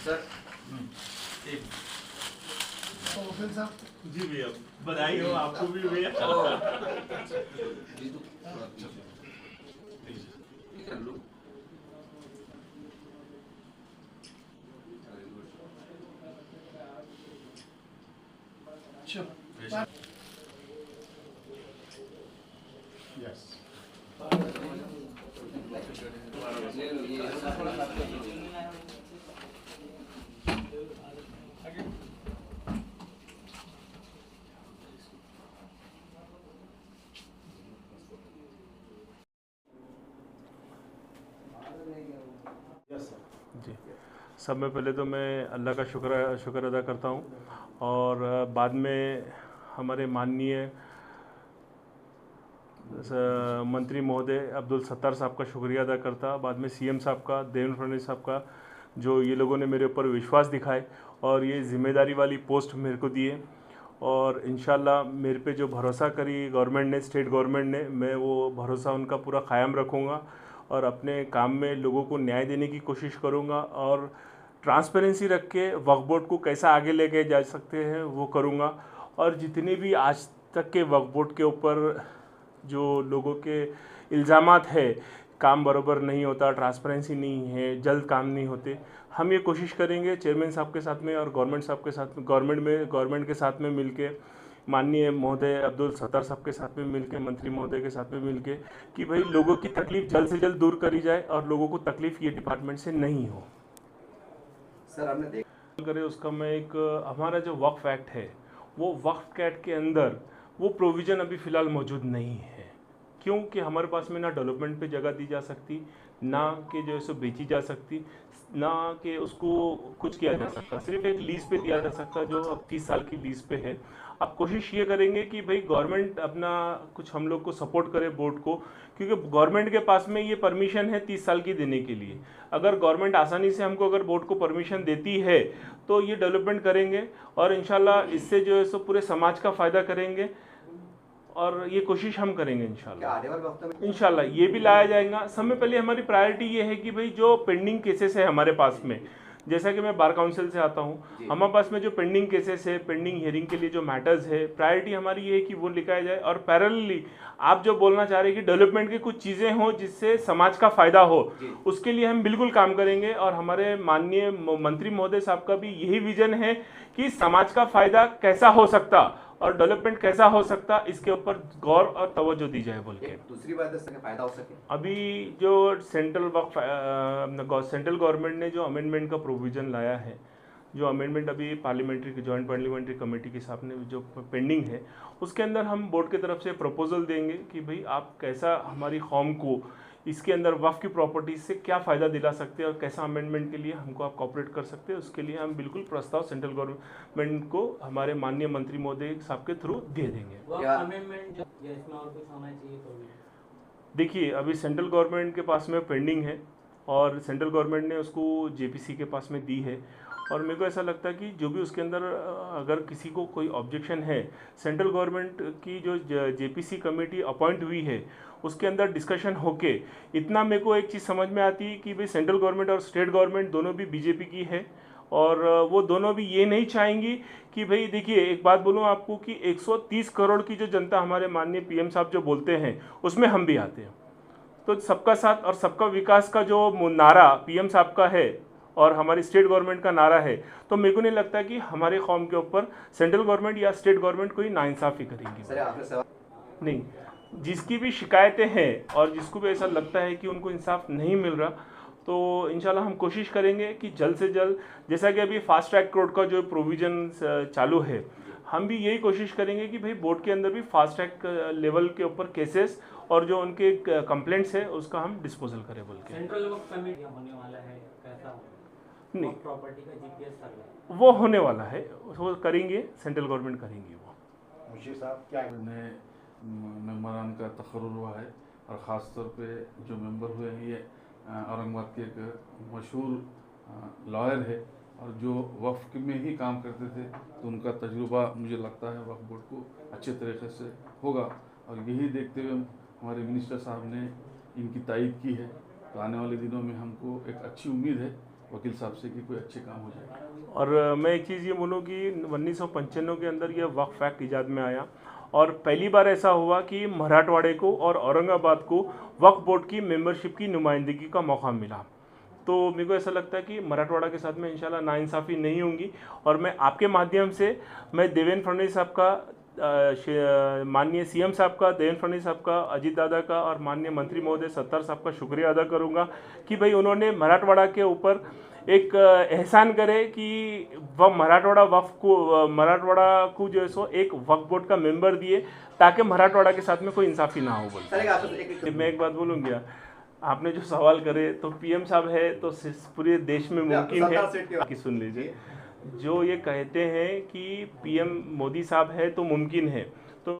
Sir जी भैया, बधाई हो आपको भी भैया। जी, सब में पहले तो मैं अल्लाह का शुक्र अदा करता हूँ और बाद में हमारे माननीय मंत्री महोदय अब्दुल सत्तार साहब का शुक्रिया अदा करता, बाद में सीएम साहब का, देवेंद्र फडणवीस साहब का, जो ये लोगों ने मेरे ऊपर विश्वास दिखाए और ये जिम्मेदारी वाली पोस्ट मेरे को दिए और इंशाल्लाह मेरे पे जो भरोसा करी गवर्नमेंट ने, स्टेट गवर्नमेंट ने, मैं वो भरोसा उनका पूरा कायम रखूँगा और अपने काम में लोगों को न्याय देने की कोशिश करूँगा और ट्रांसपेरेंसी रख के वक्फ बोर्ड को कैसा आगे लेके जा सकते हैं वो करूँगा और जितने भी आज तक के वक्फ बोर्ड के ऊपर जो लोगों के इल्ज़ामात है, काम बराबर नहीं होता, ट्रांसपेरेंसी नहीं है, जल्द काम नहीं होते, हम ये कोशिश करेंगे चेयरमैन साहब के साथ में और गवर्नमेंट साहब के साथ, गवर्नमेंट के साथ में मिलके, माननीय महोदय अब्दुल सत्तार साहब के साथ में मिलके, मंत्री महोदय के साथ में मिलके कि भाई लोगों की तकलीफ जल्द से जल्द दूर करी जाए और लोगों को तकलीफ ये डिपार्टमेंट से नहीं हो। सर हमने देखा करे उसका मैं एक हमारा जो वक्फ एक्ट है वो वक्फ एक्ट के अंदर वो प्रोविज़न अभी फ़िलहाल मौजूद नहीं है, क्योंकि हमारे पास में ना डेवलपमेंट पे जगह दी जा सकती, ना कि जो है सो बेची जा सकती, ना कि उसको कुछ किया जा सकता, सिर्फ एक लीज़ पे दिया जा सकता जो अब 30 साल की लीज़ पे है। अब कोशिश ये करेंगे कि भाई गवर्नमेंट अपना कुछ हम लोग को सपोर्ट करे बोर्ड को, क्योंकि गवर्नमेंट के पास में ये परमिशन है 30 साल की देने के लिए। अगर गवर्नमेंट आसानी से हमको अगर बोर्ड को परमिशन देती है तो ये डेवलपमेंट करेंगे और इंशाल्लाह इससे जो है सो पूरे समाज का फ़ायदा करेंगे और ये कोशिश हम करेंगे इंशाल्लाह ये भी लाया जाएगा। सबसे पहले हमारी प्रायोरिटी ये है कि भाई जो पेंडिंग केसेस है हमारे पास में, जैसा कि मैं बार काउंसिल से आता हूँ, हमारे पास में जो पेंडिंग केसेस है, पेंडिंग हियरिंग के लिए जो मैटर्स है, प्रायोरिटी हमारी ये है कि वो लिखाया जाए और पैरेलली आप जो बोलना चाह रहे हैं कि डेवलपमेंट की कुछ चीज़ें हों जिससे समाज का फ़ायदा हो, उसके लिए हम बिल्कुल काम करेंगे और हमारे माननीय मंत्री महोदय साहब का भी यही विजन है कि समाज का फ़ायदा कैसा हो सकता और डेवलपमेंट कैसा हो सकता, इसके ऊपर गौर और तवज्जो दी जाए बोल के। दूसरी बात फायदा हो सके, अभी जो सेंट्रल गवर्नमेंट ने जो अमेंडमेंट का प्रोविज़न लाया है, जो अमेंडमेंट अभी पार्लियामेंट्री जॉइंट पार्लियामेंट्री कमेटी के सामने जो पेंडिंग है, उसके अंदर हम बोर्ड की तरफ से प्रपोजल देंगे कि भाई आप कैसा हमारी कौम को इसके अंदर वक्फ की प्रॉपर्टीज से क्या फ़ायदा दिला सकते हैं और कैसा अमेंडमेंट के लिए हमको आप कॉपरेट कर सकते हैं, उसके लिए हम बिल्कुल प्रस्ताव सेंट्रल गवर्नमेंट को हमारे माननीय मंत्री महोदय साहब के थ्रू दे देंगे। देखिए अभी सेंट्रल गवर्नमेंट के पास में पेंडिंग है और सेंट्रल गवर्नमेंट ने उसको जेपीसी के पास में दी है और मेरे को ऐसा लगता है कि जो भी उसके अंदर अगर किसी को कोई ऑब्जेक्शन है, सेंट्रल गवर्नमेंट की जो जेपीसी कमेटी अपॉइंट हुई है उसके अंदर डिस्कशन होके, इतना मेरे को एक चीज़ समझ में आती है कि भाई सेंट्रल गवर्नमेंट और स्टेट गवर्नमेंट दोनों भी बीजेपी की है और वो दोनों भी ये नहीं चाहेंगी कि भाई देखिए एक बात बोलूँ आपको कि 130 करोड़ की जो जनता हमारे माननीय पीएम साहब जो बोलते हैं उसमें हम भी आते हैं, तो सबका साथ और सबका विकास का जो नारा पीएम साहब का है और हमारी स्टेट गवर्नमेंट का नारा है, तो मेरे को नहीं लगता कि हमारे कौम के ऊपर सेंट्रल गवर्नमेंट या स्टेट गवर्नमेंट कोई नाइंसाफ़ी करेंगी। नहीं, जिसकी भी शिकायतें हैं और जिसको भी ऐसा लगता है कि उनको इंसाफ नहीं मिल रहा, तो इंशाल्लाह हम कोशिश करेंगे कि जल्द से जल्द, जैसा कि अभी फास्ट ट्रैक कोर्ट का जो प्रोविज़न चालू है, हम भी यही कोशिश करेंगे कि भाई बोर्ड के अंदर भी फास्ट ट्रैक लेवल के ऊपर केसेस और जो उनके कंप्लेंट्स है उसका हम डिस्पोजल करें बोल के। सेंट्रल वक्फ कमेटी होने वाला है, कैसा नहीं, प्रॉपर्टी का जीपीएस सर्वे वो होने वाला है, वो करेंगे, सेंट्रल गवर्नमेंट करेंगी वो। मुशीर साहब क्या नए मेम्बरान का तकर्रुर हुआ है और ख़ास तौर पे जो मेंबर हुए हैं ये औरंगाबाद के एक मशहूर लॉयर है और जो वक्फ में ही काम करते थे, तो उनका तजुर्बा मुझे लगता है वक्फ बोर्ड को अच्छे तरीके से होगा और यही देखते हुए हमारे मिनिस्टर साहब ने इनकी तायीद की है तो आने वाले दिनों में हमको एक अच्छी उम्मीद है वकील साहब से कि कोई अच्छे काम हो जाएगा। और मैं एक चीज़ ये बोलूँ कि 1995 के अंदर यह वक्फ एक्ट इजाद में आया और पहली बार ऐसा हुआ कि मराठवाड़े को और औरंगाबाद को वक्फ बोर्ड की मेंबरशिप की नुमाइंदगी का मौका मिला। तो मेरे को ऐसा लगता है कि मराठवाड़ा के साथ में इंशाल्लाह नाइंसाफ़ी नहीं होंगी और मैं आपके माध्यम से मैं देवेंद्र फडणवीस साहब का, माननीय सीएम साहब का, देवेंद्र फडणवीस साहब का, अजीत दादा का और माननीय मंत्री महोदय सत्तार साहब का शुक्रिया अदा करूंगा कि भाई उन्होंने मराठवाड़ा के ऊपर एक एहसान करे कि वह मराठवाड़ा को जो है सो एक वक्फ बोर्ड का मेंबर दिए ताकि मराठवाड़ा के साथ में कोई इंसाफी ना हो। सर एक मैं एक बात बोलूँगा, आपने जो सवाल करे तो पीएम साहब है तो पूरे देश में मुमकिन है कि सुन लीजिए, जो ये कहते हैं कि पीएम मोदी साहब है तो मुमकिन है, तो